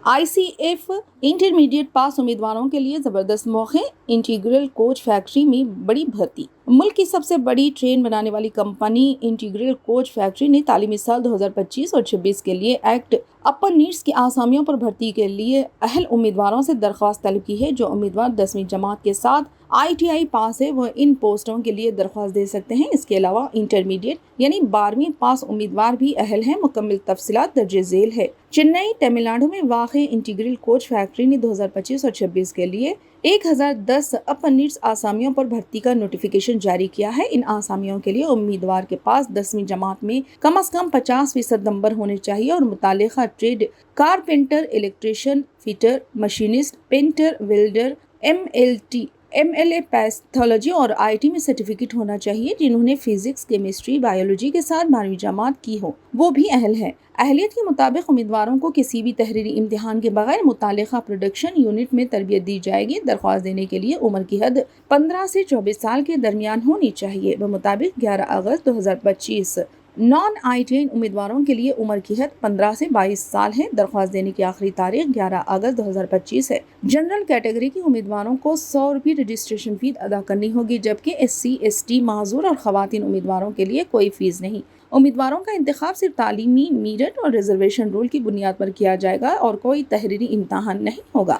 ICF intermediate pass उम्मीदवारों के लिए ज़बरदस्त मौके। इंटीग्रल कोच फैक्ट्री में बड़ी भर्ती। मुल्क की सबसे बड़ी ट्रेन बनाने वाली कंपनी इंटीग्रल कोच फैक्ट्री ने तालीमी साल 2025 और 26 के लिए एक्ट अपर नीड्स की आसामियों पर भर्ती के लिए अहल उम्मीदवारों से दरख्वास्त तलब की है। जो उम्मीदवार 10वीं जमात के साथ ITI पास है वह इन पोस्टों के लिए दरख्वास्त दे सकते हैं। इसके अलावा इंटरमीडिएट यानी 12वीं पास उम्मीदवार भी अहल हैं। मुकम्मल तफसीलात दर्ज झेल है। चेन्नई तमिलनाडु में वाक़ई इंटीग्रल कोच फैक्ट्री ने 2025 और 26 के लिए 1010 अपर नीड्स आसामियों पर भर्ती का नोटिफिकेशन जारी किया है। इन आसामियों के लिए उम्मीदवार के पास 10वीं जमात में कम अज कम 50% नंबर होने चाहिए और मुतालिका trade carpenter, electrician, fitter, machinist, painter, welder, MLA pathology और IT में सर्टिफिकेट होना चाहिए। जिन्होंने फिजिक्स, केमिस्ट्री, बायोलॉजी के साथ 12वीं जमात की हो वो भी अहल है। अहलियत के मुताबिक उम्मीदवारों को किसी भी तहरीरी इम्तिहान के बगैर मुतालिका प्रोडक्शन यूनिट में तरबियत दी जाएगी। दरख्वास्त देने के लिए उम्र की हद 15 से 24 साल के दरमियान होनी चाहिए। मुताबिक 11 अगस्त 2025 नॉन ITI उम्मीदवारों के लिए उम्र की हद 15 से 22 साल है। दरख्वास्त देने की आखिरी तारीख 11 अगस्त 2025 है। जनरल कैटेगरी के उम्मीदवारों को 100 रुपये रजिस्ट्रेशन फीस अदा करनी होगी, जबकि SC, ST, माजूर और खवातीन उम्मीदवारों के लिए कोई फीस नहीं। उम्मीदवारों का इंतखाब सिर्फ तालीमी मेरिट और रिजर्वेशन रूल की बुनियाद पर किया जाएगा और कोई तहरीरी इम्तिहान नहीं होगा।